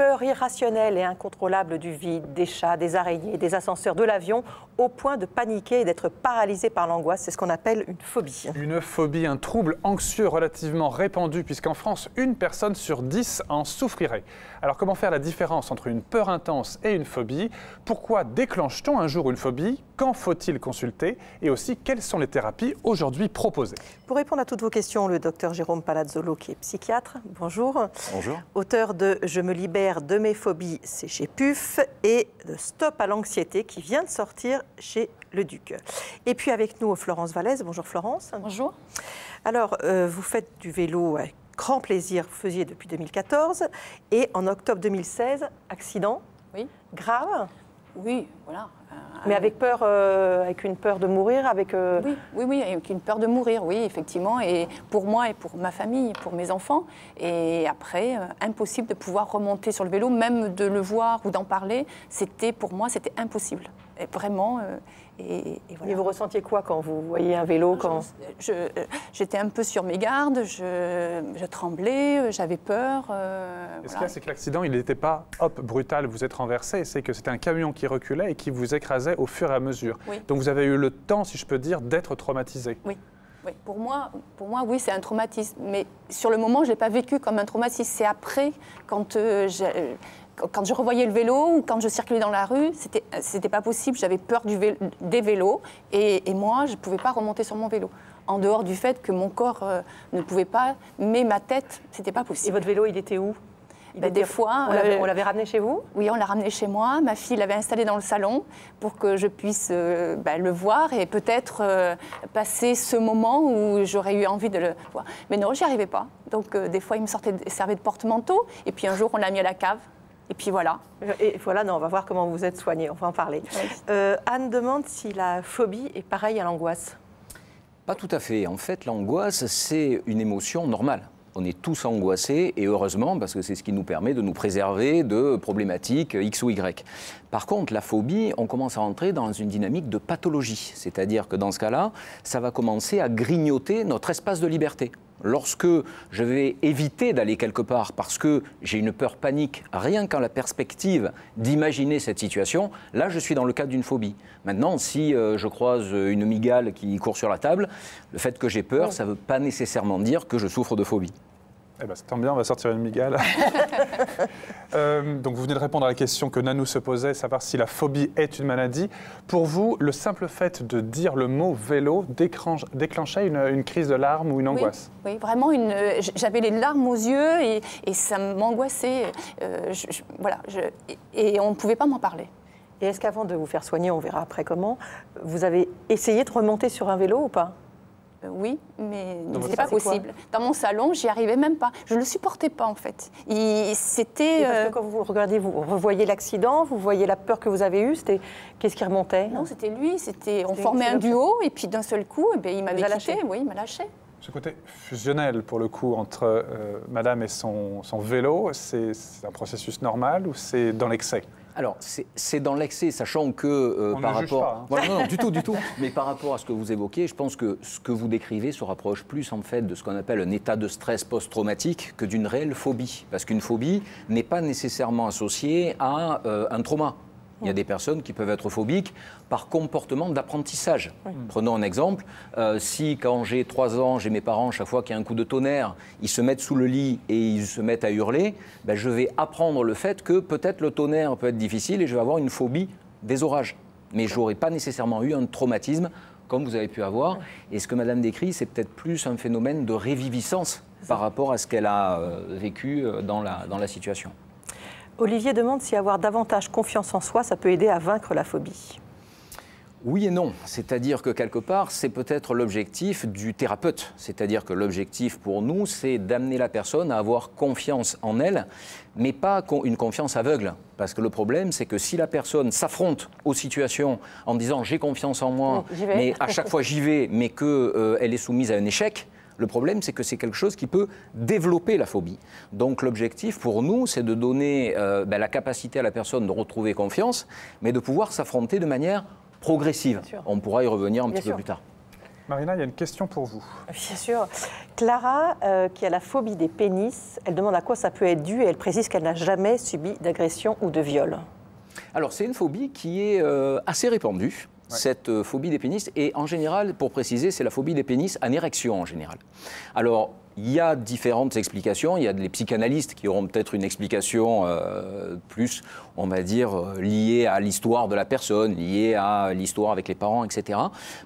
peur irrationnelle et incontrôlable du vide, des chats, des araignées, des ascenseurs, de l'avion, au point de paniquer et d'être paralysé par l'angoisse. C'est ce qu'on appelle une phobie. Une phobie, un trouble anxieux relativement répandu, puisqu'en France, 1 personne sur 10 en souffrirait. Alors comment faire la différence entre une peur intense et une phobie? Pourquoi déclenche-t-on un jour une phobie? Quand faut-il consulter? Et aussi, quelles sont les thérapies aujourd'hui proposées? Pour répondre à toutes vos questions, le docteur Jérôme Palazzolo, qui est psychiatre. Bonjour. Bonjour. Auteur de « Je me libère de mes phobies », c'est chez PUF, et de « Stop à l'anxiété » qui vient de sortir chez Le Duc. Et puis avec nous, Florence Vallès. Bonjour Florence. Bonjour. Alors, vous faites du vélo avec grand plaisir, vous faisiez depuis 2014, et en octobre 2016, accident grave. Oui, voilà. Mais avec peur, avec une peur de mourir, avec... Oui, avec une peur de mourir, oui, effectivement, et pour moi et pour ma famille, pour mes enfants. Et après, impossible de pouvoir remonter sur le vélo, même de le voir ou d'en parler, pour moi, c'était impossible. Et vraiment... Et voilà. Et vous ressentiez quoi quand vous voyez un vélo J'étais un peu sur mes gardes, je tremblais, j'avais peur. Ce qu'il y a, c'est que l'accident, il n'était pas brutal, vous êtes renversé, c'est que c'était un camion qui reculait et qui vous écrasait au fur et à mesure. Oui. Donc vous avez eu le temps, si je peux dire, d'être traumatisé. Oui. Oui, pour moi, oui, c'est un traumatisme. Mais sur le moment, je ne l'ai pas vécu comme un traumatisme. C'est après, quand je revoyais le vélo ou quand je circulais dans la rue, c'était pas possible. J'avais peur des vélos et moi, je ne pouvais pas remonter sur mon vélo. En dehors du fait que mon corps ne pouvait pas, mais ma tête, c'était pas possible. Et votre vélo, il était où? Des fois, on l'avait ramené chez vous? Oui, on l'a ramené chez moi. Ma fille l'avait installé dans le salon pour que je puisse le voir et peut-être passer ce moment où j'aurais eu envie de le voir. Mais non, j'y arrivais pas. Donc des fois, il me servait de porte-manteau. Et puis un jour, on l'a mis à la cave. Et puis voilà. Et voilà, non, on va voir comment vous êtes soignée. On va en parler. Oui. Anne demande si la phobie est pareille à l'angoisse. Pas tout à fait. En fait, l'angoisse, c'est une émotion normale. On est tous angoissés, et heureusement, parce que c'est ce qui nous permet de nous préserver de problématiques X ou Y. Par contre, la phobie, on commence à rentrer dans une dynamique de pathologie. C'est-à-dire que dans ce cas-là, ça va commencer à grignoter notre espace de liberté. Lorsque je vais éviter d'aller quelque part parce que j'ai une peur panique, rien qu'en la perspective d'imaginer cette situation, là, je suis dans le cadre d'une phobie. Maintenant, si je croise une mygale qui court sur la table, le fait que j'ai peur, ça ne veut pas nécessairement dire que je souffre de phobie. Eh ben, ça tombe bien, on va sortir une mygale. Donc vous venez de répondre à la question que Nanou se posait, savoir si la phobie est une maladie. Pour vous, le simple fait de dire le mot vélo déclenchait une crise de larmes ou une angoisse? Oui, vraiment, j'avais les larmes aux yeux et ça m'angoissait. Et on ne pouvait pas m'en parler. Et est-ce qu'avant de vous faire soigner, on verra après comment, vous avez essayé de remonter sur un vélo ou pas? Oui, mais c'était pas possible. Dans mon salon, j'y arrivais même pas. Je le supportais pas en fait. C'était. Parce que quand vous regardez, vous revoyez l'accident, vous voyez la peur que vous avez eue. Qu'est-ce qui remontait? Non, c'était lui. On formait un duo et puis d'un seul coup, il m'avait lâché. Oui, il m'a lâché. Ce côté fusionnel, pour le coup, entre madame et son vélo, c'est un processus normal ou c'est dans l'excès? Alors, c'est dans l'excès, sachant que par rapport... Pas, hein. Non, du tout. Mais par rapport à ce que vous évoquez, je pense que ce que vous décrivez se rapproche plus, en fait, de ce qu'on appelle un état de stress post-traumatique que d'une réelle phobie. Parce qu'une phobie n'est pas nécessairement associée à un trauma. Il y a des personnes qui peuvent être phobiques par comportement d'apprentissage. Prenons un exemple. Si, quand j'ai 3 ans, j'ai mes parents, chaque fois qu'il y a un coup de tonnerre, ils se mettent sous le lit et ils se mettent à hurler, je vais apprendre le fait que peut-être le tonnerre peut être difficile et je vais avoir une phobie des orages. Mais je n'aurais pas nécessairement eu un traumatisme comme vous avez pu avoir. Et ce que madame décrit, c'est peut-être plus un phénomène de réviviscence par rapport à ce qu'elle a vécu dans la situation. Olivier demande si avoir davantage confiance en soi, ça peut aider à vaincre la phobie. Oui et non. C'est-à-dire que quelque part, c'est peut-être l'objectif du thérapeute. C'est-à-dire que l'objectif pour nous, c'est d'amener la personne à avoir confiance en elle, mais pas une confiance aveugle. Parce que le problème, c'est que si la personne s'affronte aux situations en disant « j'ai confiance en moi, mais à chaque fois j'y vais, mais qu'elle est soumise à un échec », le problème, c'est que c'est quelque chose qui peut développer la phobie. Donc l'objectif pour nous, c'est de donner la capacité à la personne de retrouver confiance, mais de pouvoir s'affronter de manière progressive. On pourra y revenir un petit peu plus tard. Marina, il y a une question pour vous. Bien sûr. Clara, qui a la phobie des pénis, elle demande à quoi ça peut être dû et elle précise qu'elle n'a jamais subi d'agression ou de viol. Alors, c'est une phobie qui est assez répandue, cette phobie des pénis. Et en général, pour préciser, c'est la phobie des pénis en érection en général. Alors, il y a différentes explications. Il y a des psychanalystes qui auront peut-être une explication plus, on va dire, liée à l'histoire de la personne, liée à l'histoire avec les parents, etc.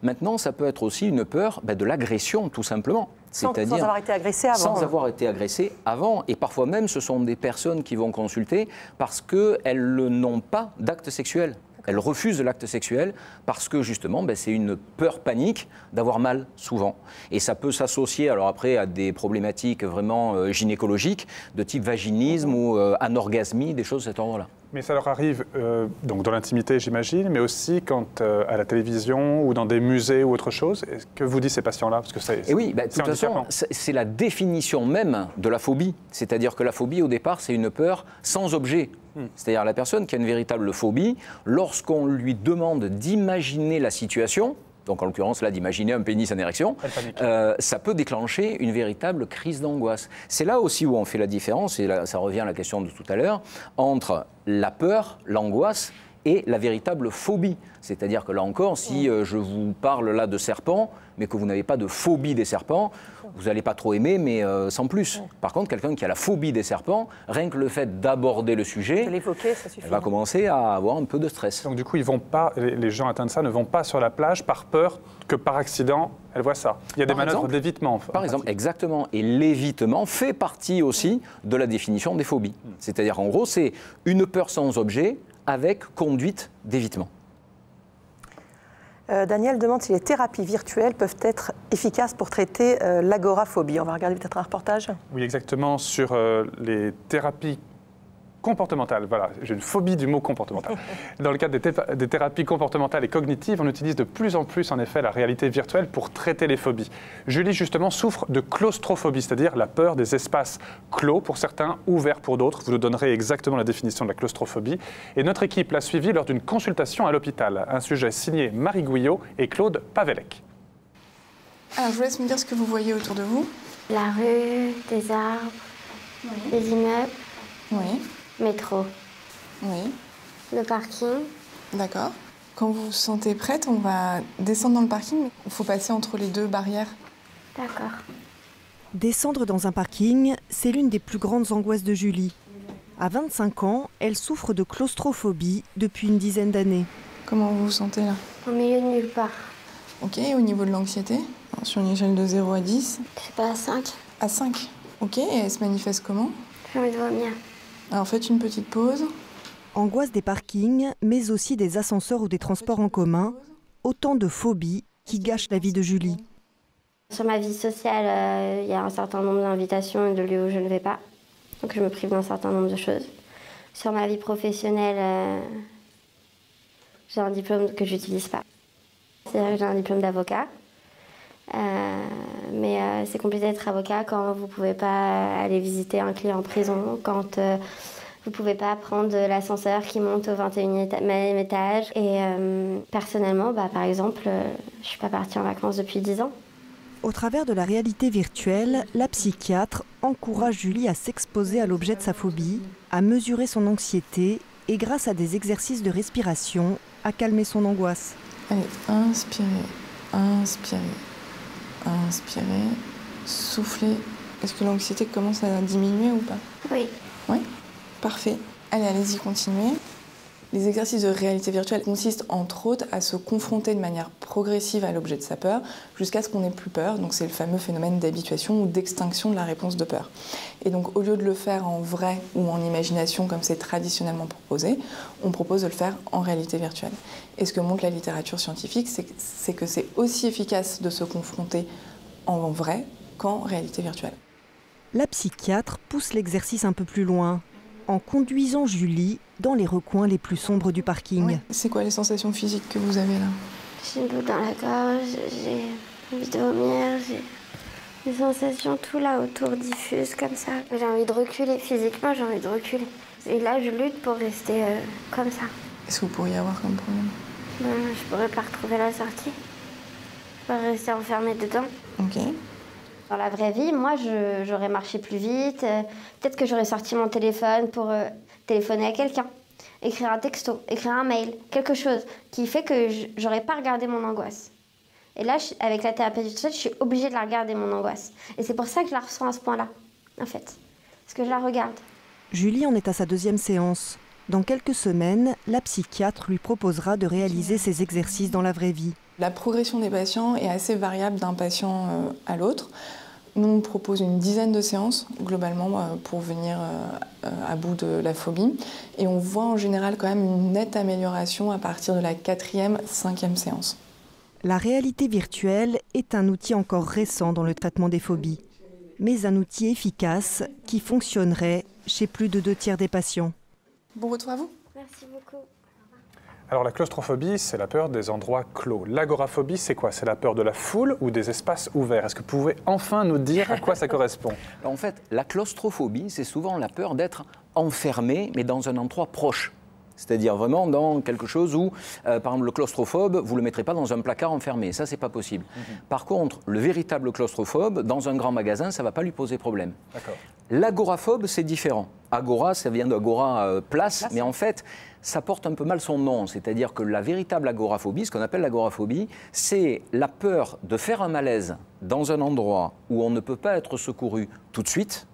Maintenant, ça peut être aussi une peur de l'agression, tout simplement. Sans avoir été agressé avant. Sans avoir été agressé avant. Et parfois même, ce sont des personnes qui vont consulter parce qu'elles n'ont pas d'acte sexuel. Elles refusent l'acte sexuel parce que justement, c'est une peur panique d'avoir mal souvent. Et ça peut s'associer alors après à des problématiques vraiment gynécologiques de type vaginisme ou anorgasmie, des choses de cet ordre-là. Mais ça leur arrive donc dans l'intimité, j'imagine, mais aussi quand à la télévision ou dans des musées ou autre chose. Que vous disent ces patients-là? Parce que et oui, de toute façon, c'est la définition même de la phobie. C'est-à-dire que la phobie, au départ, c'est une peur sans objet. C'est-à-dire la personne qui a une véritable phobie, lorsqu'on lui demande d'imaginer la situation, donc en l'occurrence là d'imaginer un pénis en érection, ça peut déclencher une véritable crise d'angoisse. C'est là aussi où on fait la différence, et là, ça revient à la question de tout à l'heure, entre la peur, l'angoisse et la véritable phobie. C'est-à-dire que là encore, si je vous parle là de serpents, mais que vous n'avez pas de phobie des serpents, vous n'allez pas trop aimer, mais sans plus. Par contre, quelqu'un qui a la phobie des serpents, rien que le fait d'aborder le sujet, va commencer à avoir un peu de stress. Donc du coup, les gens atteints de ça ne vont pas sur la plage par peur que par accident, elles voient ça. Il y a des manœuvres d'évitement. Par exemple, exactement. Et l'évitement fait partie aussi de la définition des phobies. C'est-à-dire, en gros, c'est une peur sans objet avec conduite d'évitement. Daniel demande si les thérapies virtuelles peuvent être efficaces pour traiter l'agoraphobie. On va regarder peut-être un reportage. Oui, exactement, sur les thérapies comportementales. Voilà, j'ai une phobie du mot comportemental. Dans le cadre des thérapies comportementales et cognitives, on utilise de plus en plus, en effet, la réalité virtuelle pour traiter les phobies. Julie, justement, souffre de claustrophobie, c'est-à-dire la peur des espaces clos pour certains, ouverts pour d'autres. Vous nous donnerez exactement la définition de la claustrophobie. Et notre équipe l'a suivie lors d'une consultation à l'hôpital. Un sujet signé Marie Gouillot et Claude Pavelec. Alors, je vous laisse me dire ce que vous voyez autour de vous. La rue, des arbres, des immeubles. Oui. Métro. Oui. Le parking. D'accord. Quand vous vous sentez prête, on va descendre dans le parking. Il faut passer entre les deux barrières. D'accord. Descendre dans un parking, c'est l'une des plus grandes angoisses de Julie. À 25 ans, elle souffre de claustrophobie depuis une dizaine d'années. Comment vous vous sentez là? Au milieu de nulle part. Ok, au niveau de l'anxiété, sur une échelle de 0 à 10? Je sais pas, à 5. À 5. Ok, et elle se manifeste comment? J'ai envie de vomir. Alors faites une petite pause. Angoisse des parkings, mais aussi des ascenseurs ou des transports en commun. Autant de phobies qui gâchent la vie de Julie. Sur ma vie sociale, il y a un certain nombre d'invitations et de lieux où je ne vais pas. Donc je me prive d'un certain nombre de choses. Sur ma vie professionnelle, j'ai un diplôme que je n'utilise pas. C'est-à-dire que j'ai un diplôme d'avocat. Mais c'est compliqué d'être avocat quand vous ne pouvez pas aller visiter un client en prison, quand vous ne pouvez pas prendre l'ascenseur qui monte au 21e étage. Et personnellement, par exemple, je ne suis pas partie en vacances depuis 10 ans. Au travers de la réalité virtuelle, la psychiatre encourage Julie à s'exposer à l'objet de sa phobie, à mesurer son anxiété et grâce à des exercices de respiration, à calmer son angoisse. Allez, inspirez, inspirez. Inspirez, soufflez. Est-ce que l'anxiété commence à diminuer ou pas? Oui. Oui? Parfait. Allez-y, continuez. Les exercices de réalité virtuelle consistent entre autres à se confronter de manière progressive à l'objet de sa peur jusqu'à ce qu'on n'ait plus peur. Donc c'est le fameux phénomène d'habituation ou d'extinction de la réponse de peur. Et donc au lieu de le faire en vrai ou en imagination comme c'est traditionnellement proposé, on propose de le faire en réalité virtuelle. Et ce que montre la littérature scientifique, c'est que c'est aussi efficace de se confronter en vrai qu'en réalité virtuelle. La psychiatre pousse l'exercice un peu plus loin, en conduisant Julie dans les recoins les plus sombres du parking. Oui. C'est quoi les sensations physiques que vous avez là? J'ai une boule dans la gorge, j'ai envie de vomir, j'ai des sensations tout là autour diffuses comme ça. J'ai envie de reculer, physiquement j'ai envie de reculer. Et là je lutte pour rester comme ça. Qu'est-ce que vous pourriez avoir comme problème? Je pourrais pas retrouver la sortie. pas rester enfermée dedans. Ok. Dans la vraie vie, moi, j'aurais marché plus vite. Peut-être que j'aurais sorti mon téléphone pour téléphoner à quelqu'un, écrire un texto, écrire un mail, quelque chose qui fait que j'aurais pas regardé mon angoisse. Et là, avec la thérapie virtuelle, je suis obligée de la regarder, mon angoisse. Et c'est pour ça que je la ressens à ce point-là, en fait. Parce que je la regarde. Julie en est à sa 2e séance. Dans quelques semaines, la psychiatre lui proposera de réaliser ces exercices dans la vraie vie. La progression des patients est assez variable d'un patient à l'autre. Nous, on propose une dizaine de séances, globalement, pour venir à bout de la phobie. Et on voit en général quand même une nette amélioration à partir de la 4e, 5e séance. La réalité virtuelle est un outil encore récent dans le traitement des phobies, mais un outil efficace qui fonctionnerait chez plus de 2/3 des patients. Bon retour à vous. Merci beaucoup. Alors la claustrophobie, c'est la peur des endroits clos. L'agoraphobie, c'est quoi? C'est la peur de la foule ou des espaces ouverts? Est-ce que vous pouvez enfin nous dire à quoi ça correspond? En fait, la claustrophobie, c'est souvent la peur d'être enfermé, mais dans un endroit proche. C'est-à-dire vraiment dans quelque chose où, par exemple, le claustrophobe, vous ne le mettrez pas dans un placard enfermé. Ça, ce n'est pas possible. Par contre, le véritable claustrophobe, dans un grand magasin, ça ne va pas lui poser problème. L'agoraphobe, c'est différent. Agora, ça vient d'agora, place, mais en fait, ça porte un peu mal son nom. C'est-à-dire que la véritable agoraphobie, ce qu'on appelle l'agoraphobie, c'est la peur de faire un malaise dans un endroit où on ne peut pas être secouru tout de suite,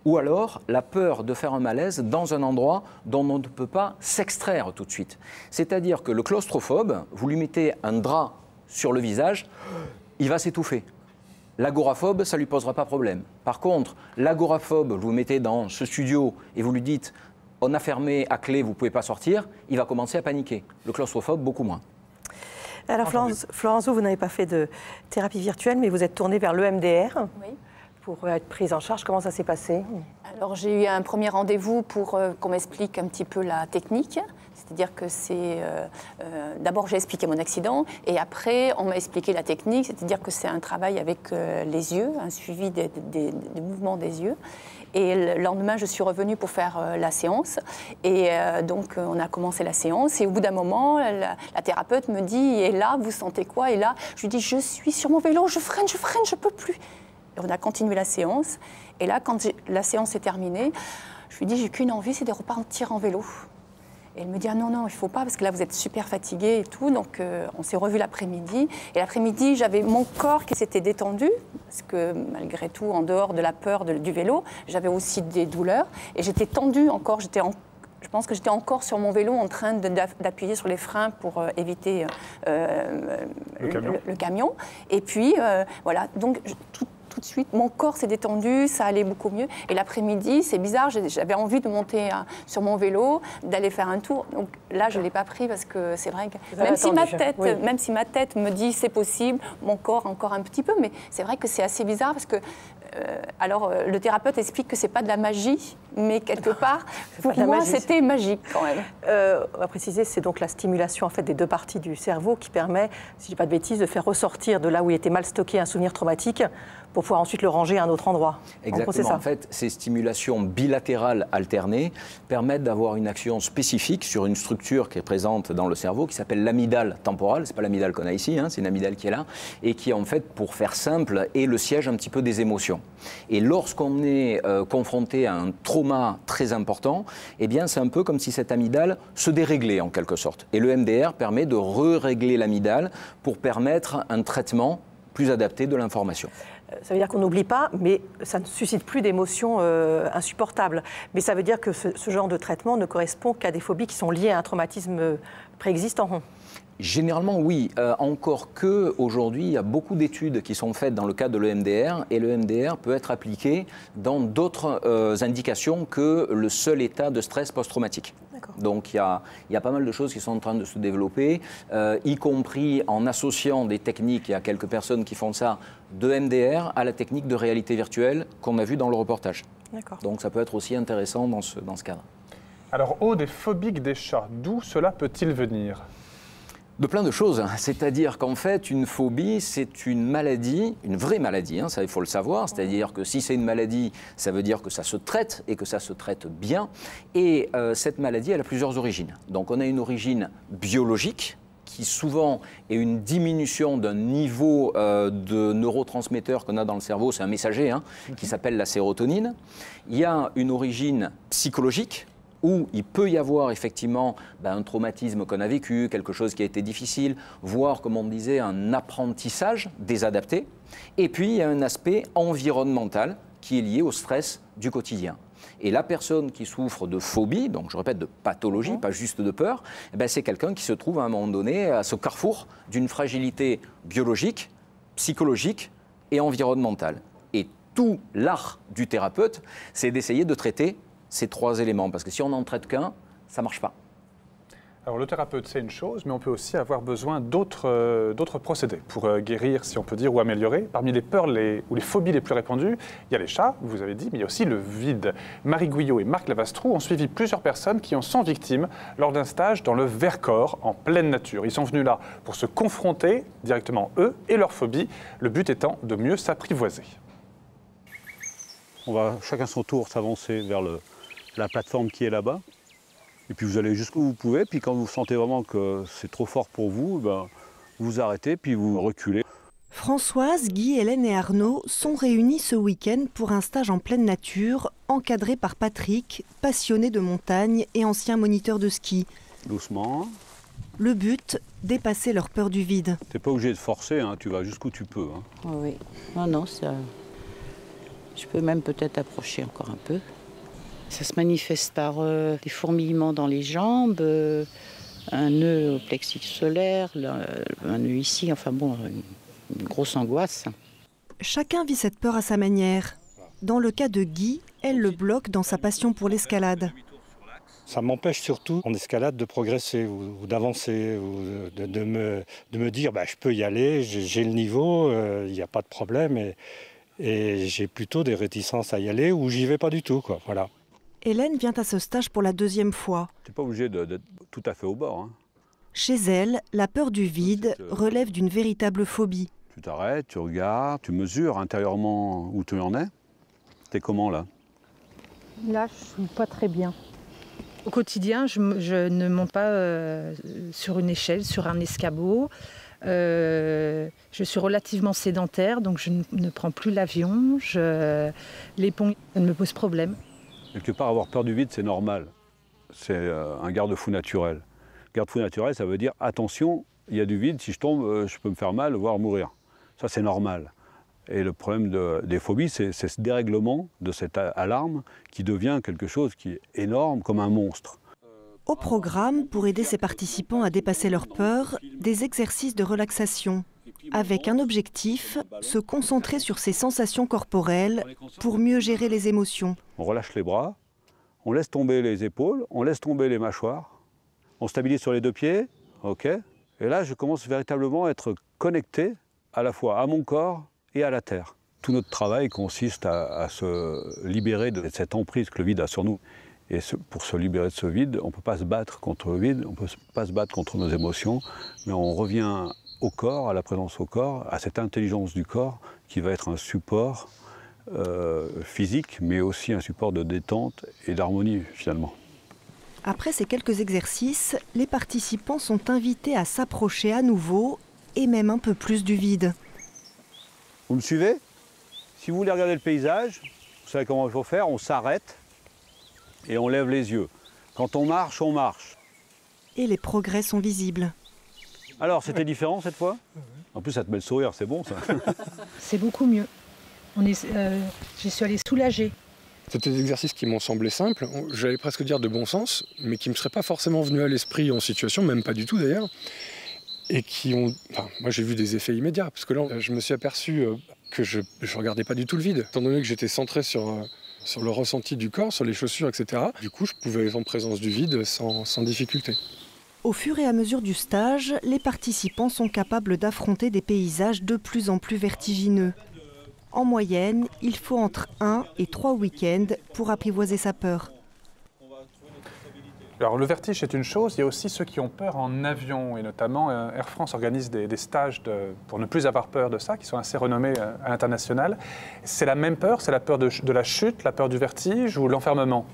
ou alors la peur de faire un malaise dans un endroit dont on ne peut pas s'extraire tout de suite. C'est-à-dire que le claustrophobe, vous lui mettez un drap sur le visage, il va s'étouffer. L'agoraphobe, ça ne lui posera pas problème. Par contre, l'agoraphobe, vous le mettez dans ce studio et vous lui dites « on a fermé à clé, vous ne pouvez pas sortir », il va commencer à paniquer. Le claustrophobe, beaucoup moins. Alors Florence, vous n'avez pas fait de thérapie virtuelle, mais vous êtes tournée vers l'EMDR. Oui. Pour être prise en charge. Comment ça s'est passé? Alors j'ai eu un premier rendez-vous pour qu'on m'explique un petit peu la technique. C'est-à-dire que c'est... d'abord j'ai expliqué mon accident et après on m'a expliqué la technique. C'est-à-dire que c'est un travail avec les yeux, un suivi des mouvements des yeux. Et le lendemain, je suis revenue pour faire la séance. Et donc, on a commencé la séance. Et au bout d'un moment, la thérapeute me dit « Et là, vous sentez quoi ?» Et là, je lui dis « Je suis sur mon vélo, je freine, je ne peux plus. » Et on a continué la séance. Et là, quand la séance est terminée, je lui dis « J'ai qu'une envie, c'est de repartir en vélo. » Et elle me dit « Ah non, non, il ne faut pas, parce que là, vous êtes super fatigué et tout. » Donc, on s'est revus l'après-midi. Et l'après-midi, j'avais mon corps qui s'était détendu, parce que malgré tout, en dehors de la peur du vélo, j'avais aussi des douleurs. Et j'étais tendue encore, je pense que j'étais encore sur mon vélo en train d'appuyer sur les freins pour éviter le camion. Et puis, voilà, donc tout de suite, mon corps s'est détendu, ça allait beaucoup mieux. Et l'après-midi, c'est bizarre, j'avais envie de monter sur mon vélo, d'aller faire un tour. Donc là, je ne l'ai pas pris parce que c'est vrai que même si ma tête me dit c'est possible, mon corps encore un petit peu, mais c'est vrai que c'est assez bizarre parce que le thérapeute explique que ce n'est pas de la magie, mais quelque part, pour moi, c'était magique quand même. On va préciser, c'est donc la stimulation en fait, des deux parties du cerveau qui permet, si je ne dis pas de bêtises, de faire ressortir de là où il était mal stocké un souvenir traumatique pour pouvoir ensuite le ranger à un autre endroit. Exactement. En fait, ces stimulations bilatérales alternées permettent d'avoir une action spécifique sur une structure qui est présente dans le cerveau, qui s'appelle l'amygdale temporale. Ce n'est pas l'amygdale qu'on a ici, hein, c'est une amygdale qui est là, et qui, en fait, pour faire simple, est le siège un petit peu des émotions. Et lorsqu'on est confronté à un trauma très important, eh bien, c'est un peu comme si cette amygdale se déréglait, en quelque sorte. Et le MDR permet de régler l'amygdale pour permettre un traitement plus adapté de l'information. Ça veut dire qu'on n'oublie pas, mais ça ne suscite plus d'émotions insupportables. Mais ça veut dire que ce genre de traitement ne correspond qu'à des phobies qui sont liées à un traumatisme préexistant. Généralement, oui. Encore qu'aujourd'hui, il y a beaucoup d'études qui sont faites dans le cadre de l'EMDR et le MDR peut être appliqué dans d'autres indications que le seul état de stress post-traumatique. Donc, il y a pas mal de choses qui sont en train de se développer, y compris en associant des techniques, il y a quelques personnes qui font ça, de MDR à la technique de réalité virtuelle qu'on a vue dans le reportage. Donc, ça peut être aussi intéressant dans ce cadre. Alors, Aude est phobique des chats. D'où cela peut-il venir ? De plein de choses. C'est-à-dire qu'en fait, une phobie, c'est une maladie, une vraie maladie, hein, ça il faut le savoir. C'est-à-dire que si c'est une maladie, ça veut dire que ça se traite et que ça se traite bien. Et cette maladie, elle a plusieurs origines. Donc on a une origine biologique, qui souvent est une diminution d'un niveau de neurotransmetteurs qu'on a dans le cerveau, c'est un messager qui s'appelle la sérotonine. Il y a une origine psychologique, où il peut y avoir effectivement un traumatisme qu'on a vécu, quelque chose qui a été difficile, voire, comme on disait, un apprentissage désadapté. Et puis, il y a un aspect environnemental qui est lié au stress du quotidien. Et la personne qui souffre de phobie, donc je répète de pathologie, pas juste de peur, c'est quelqu'un qui se trouve à un moment donné à ce carrefour d'une fragilité biologique, psychologique et environnementale. Et tout l'art du thérapeute, c'est d'essayer de traiter ces 3 éléments, parce que si on n'en traite qu'un, ça ne marche pas. Alors le thérapeute, c'est une chose, mais on peut aussi avoir besoin d'autres procédés pour guérir, si on peut dire, ou améliorer. Parmi les peurs ou les phobies les plus répandues, il y a les chats, vous avez dit, mais il y a aussi le vide. Marie Guyot et Marc Lavastrou ont suivi plusieurs personnes qui en sont victimes lors d'un stage dans le Vercors, en pleine nature. Ils sont venus là pour se confronter directement, eux et leurs phobies, le but étant de mieux s'apprivoiser. On va chacun son tour s'avancer vers la plateforme qui est là-bas. Et puis vous allez jusqu'où vous pouvez. Puis quand vous sentez vraiment que c'est trop fort pour vous, vous arrêtez puis vous reculez. Françoise, Guy, Hélène et Arnaud sont réunis ce week-end pour un stage en pleine nature, encadré par Patrick, passionné de montagne et ancien moniteur de ski. Doucement. Le but, dépasser leur peur du vide. Tu n'es pas obligé de forcer, tu vas jusqu'où tu peux. Oui, non, ça... Je peux même peut-être approcher encore un peu. Ça se manifeste par des fourmillements dans les jambes, un nœud au plexus solaire, un nœud ici, enfin bon, une grosse angoisse. Chacun vit cette peur à sa manière. Dans le cas de Guy, elle le bloque dans sa passion pour l'escalade. Ça m'empêche surtout en escalade de progresser ou d'avancer, ou de me dire je peux y aller, j'ai le niveau, il n'y a pas de problème. Et j'ai plutôt des réticences à y aller ou j'y vais pas du tout, voilà. Hélène vient à ce stage pour la 2e fois. Tu n'es pas obligé d'être tout à fait au bord. Chez elle, la peur du vide relève d'une véritable phobie. Tu t'arrêtes, tu regardes, tu mesures intérieurement où tu en es. T'es comment là? Là, je ne suis pas très bien. Au quotidien, je ne monte pas sur une échelle, sur un escabeau. Je suis relativement sédentaire, donc je ne prends plus l'avion. Les ponts, ça me pose problème. Quelque part, avoir peur du vide, c'est normal. C'est un garde-fou naturel. Garde-fou naturel, ça veut dire attention, il y a du vide, si je tombe, je peux me faire mal, voire mourir. Ça, c'est normal. Et le problème des phobies, c'est ce dérèglement de cette alarme qui devient quelque chose qui est énorme, comme un monstre. Au programme, pour aider ses participants à dépasser leur peur, des exercices de relaxation. Avec un objectif, se concentrer sur ses sensations corporelles pour mieux gérer les émotions. On relâche les bras, on laisse tomber les épaules, on laisse tomber les mâchoires, on stabilise sur les 2 pieds, ok. Et là, je commence véritablement à être connecté à la fois à mon corps et à la terre. Tout notre travail consiste à se libérer de cette emprise que le vide a sur nous. Et pour se libérer de ce vide, on ne peut pas se battre contre le vide, on ne peut pas se battre contre nos émotions, mais on revient au corps, à la présence au corps, à cette intelligence du corps qui va être un support physique, mais aussi un support de détente et d'harmonie finalement. Après ces quelques exercices, les participants sont invités à s'approcher à nouveau et même un peu plus du vide. Vous me suivez? Si vous voulez regarder le paysage, vous savez comment il faut faire, on s'arrête et on lève les yeux. Quand on marche, on marche. Et les progrès sont visibles. Alors, c'était différent cette fois? En plus, ça te met le sourire, c'est bon ça. C'est beaucoup mieux. Je suis allée soulagée. C'était des exercices qui m'ont semblé simples, j'allais presque dire de bon sens, mais qui ne me seraient pas forcément venus à l'esprit en situation, même pas du tout d'ailleurs, et qui ont... Enfin, moi j'ai vu des effets immédiats, parce que là, je me suis aperçu que je ne regardais pas du tout le vide, étant donné que j'étais centré sur le ressenti du corps, sur les chaussures, etc. Du coup, je pouvais être en présence du vide sans difficulté. Au fur et à mesure du stage, les participants sont capables d'affronter des paysages de plus en plus vertigineux. En moyenne, il faut entre 1 et 3 week-ends pour apprivoiser sa peur. Alors le vertige c'est une chose, il y a aussi ceux qui ont peur en avion et notamment Air France organise des stages pour ne plus avoir peur de ça, qui sont assez renommés à l'international. C'est la même peur, c'est la peur de la chute, la peur du vertige ou l'enfermement?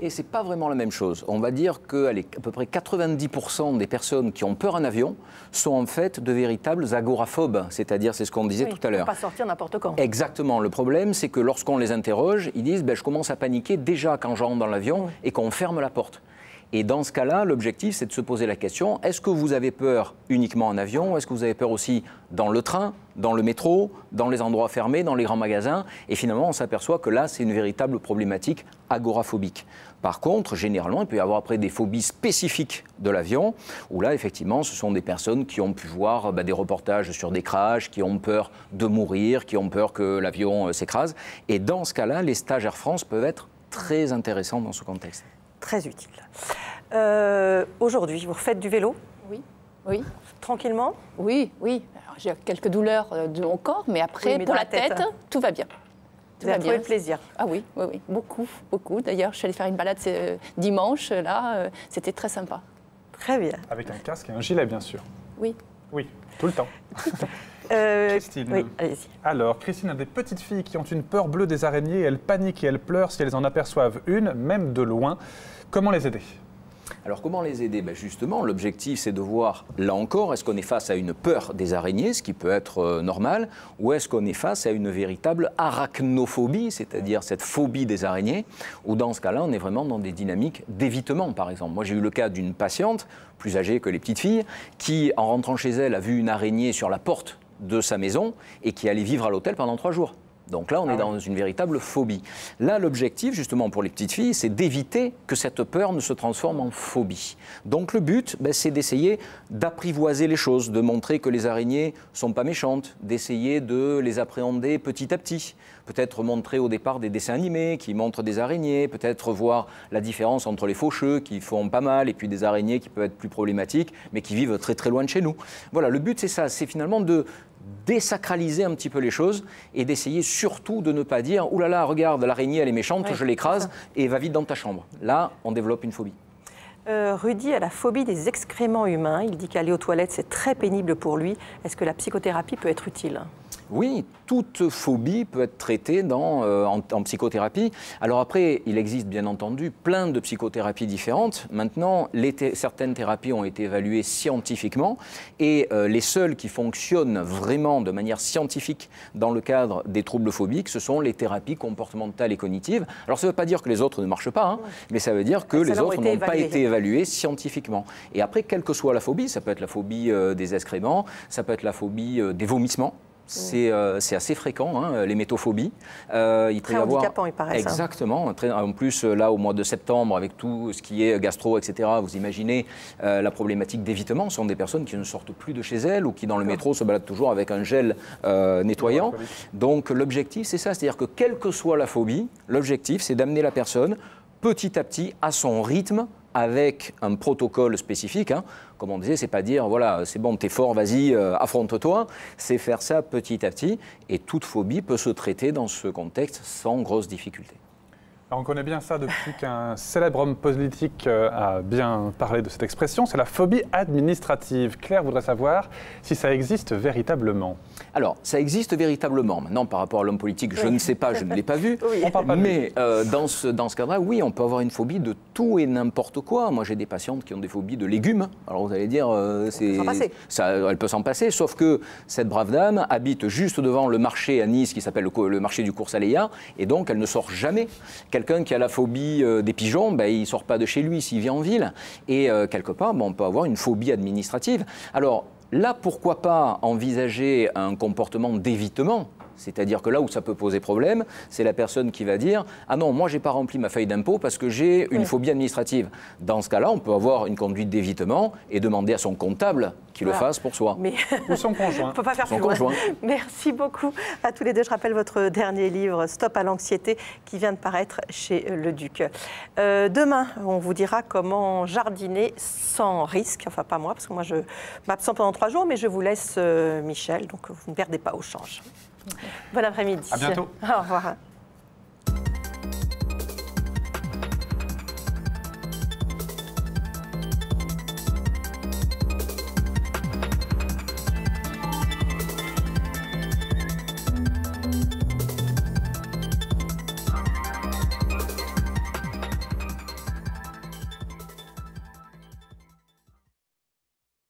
Et ce n'est pas vraiment la même chose. On va dire qu'à peu près 90% des personnes qui ont peur en avion sont en fait de véritables agoraphobes, c'est-à-dire, c'est ce qu'on disait tout à l'heure. Pas sortir n'importe quand. Exactement. Le problème, c'est que lorsqu'on les interroge, ils disent je commence à paniquer déjà quand j'entre dans l'avion et qu'on ferme la porte. Et dans ce cas-là, l'objectif, c'est de se poser la question, est-ce que vous avez peur uniquement en avion? Est-ce que vous avez peur aussi dans le train, dans le métro, dans les endroits fermés, dans les grands magasins? Et finalement, on s'aperçoit que là, c'est une véritable problématique agoraphobique. Par contre, généralement, il peut y avoir après des phobies spécifiques de l'avion, où là, effectivement, ce sont des personnes qui ont pu voir des reportages sur des crashs, qui ont peur de mourir, qui ont peur que l'avion s'écrase. Et dans ce cas-là, les stages Air France peuvent être très intéressants dans ce contexte. Très utile. Aujourd'hui, vous refaites du vélo? Oui. Oui. Tranquillement? Oui, oui. J'ai quelques douleurs de mon corps, mais après, pour la tête, tout va bien. Vous avez trouvé le plaisir? Ah oui, oui, oui, beaucoup, beaucoup. D'ailleurs, je suis allée faire une balade dimanche, là, c'était très sympa. Très bien. Avec un casque et un gilet, bien sûr. Oui. Oui, tout le temps. Christine. Oui, allez-y. Alors, Christine a des petites filles qui ont une peur bleue des araignées. Elles paniquent et elles pleurent si elles en aperçoivent une, même de loin. Comment les aider? Alors comment les aider? Justement, l'objectif c'est de voir, là encore, est-ce qu'on est face à une peur des araignées, ce qui peut être normal, ou est-ce qu'on est face à une véritable arachnophobie, c'est-à-dire cette phobie des araignées, ou dans ce cas-là, on est vraiment dans des dynamiques d'évitement, par exemple. Moi, j'ai eu le cas d'une patiente, plus âgée que les petites filles, qui, en rentrant chez elle, a vu une araignée sur la porte de sa maison et qui allait vivre à l'hôtel pendant 3 jours. Donc là, on est dans une véritable phobie. Là, l'objectif, justement, pour les petites filles, c'est d'éviter que cette peur ne se transforme en phobie. Donc le but, c'est d'essayer d'apprivoiser les choses, de montrer que les araignées ne sont pas méchantes, d'essayer de les appréhender petit à petit. Peut-être montrer au départ des dessins animés qui montrent des araignées, peut-être voir la différence entre les faucheux qui font pas mal et puis des araignées qui peuvent être plus problématiques, mais qui vivent très très loin de chez nous. Voilà, le but, c'est ça, c'est finalement de désacraliser un petit peu les choses et d'essayer surtout de ne pas dire « Ouh là là, regarde, l'araignée, elle est méchante, je l'écrase et va vite dans ta chambre ». Là, on développe une phobie. Rudy a la phobie des excréments humains. Il dit qu'aller aux toilettes, c'est très pénible pour lui. Est-ce que la psychothérapie peut être utile? Oui, toute phobie peut être traitée en psychothérapie. Alors après, il existe bien entendu plein de psychothérapies différentes. Maintenant, certaines thérapies ont été évaluées scientifiquement et les seules qui fonctionnent vraiment de manière scientifique dans le cadre des troubles phobiques, ce sont les thérapies comportementales et cognitives. Alors ça ne veut pas dire que les autres ne marchent pas, mais ça veut dire que les autres n'ont pas été évalués scientifiquement. Et après, quelle que soit la phobie, ça peut être la phobie des excréments, ça peut être la phobie des vomissements. C'est assez fréquent, les métophobies. Très handicapant, il paraît. Exactement. En plus, là, au mois de septembre, avec tout ce qui est gastro, etc., vous imaginez la problématique d'évitement. Ce sont des personnes qui ne sortent plus de chez elles ou qui, dans le métro, se baladent toujours avec un gel nettoyant. Donc, l'objectif, c'est ça. C'est-à-dire que, quelle que soit la phobie, l'objectif, c'est d'amener la personne petit à petit à son rythme, avec un protocole spécifique. Comme on disait, c'est pas dire, voilà, c'est bon, t'es fort, vas-y, affronte-toi. C'est faire ça petit à petit. Et toute phobie peut se traiter dans ce contexte sans grosse difficulté. Alors on connaît bien ça depuis qu'un célèbre homme politique a bien parlé de cette expression, c'est la phobie administrative. Claire voudrait savoir si ça existe véritablement. Alors, ça existe véritablement. Maintenant, par rapport à l'homme politique, je ne sais pas, je ne l'ai pas vu. On parle pas de mais dans ce cadre-là, oui, on peut avoir une phobie de tout et n'importe quoi. Moi, j'ai des patientes qui ont des phobies de légumes. Alors, vous allez dire, elle peut s'en passer. Sauf que cette brave dame habite juste devant le marché à Nice qui s'appelle le marché du Cours Saléa. Et donc, elle ne sort jamais. Quelqu'un qui a la phobie des pigeons, il ne sort pas de chez lui s'il vit en ville. Et quelque part, on peut avoir une phobie administrative. Alors, là, pourquoi pas envisager un comportement d'évitement? C'est-à-dire que là où ça peut poser problème, c'est la personne qui va dire « Ah non, moi, je n'ai pas rempli ma feuille d'impôt parce que j'ai une phobie administrative ». Dans ce cas-là, on peut avoir une conduite d'évitement et demander à son comptable qu'il le fasse pour soi. Mais ou son conjoint. On ne peut pas faire plus loin. Merci beaucoup à tous les deux. Je rappelle votre dernier livre, Stop à l'anxiété, qui vient de paraître chez Le Duc. Demain, on vous dira comment jardiner sans risque. Enfin, pas moi, parce que moi, je m'absente pendant 3 jours, mais je vous laisse Michel, donc vous ne perdez pas au change. Bon après-midi. À bientôt. Au revoir.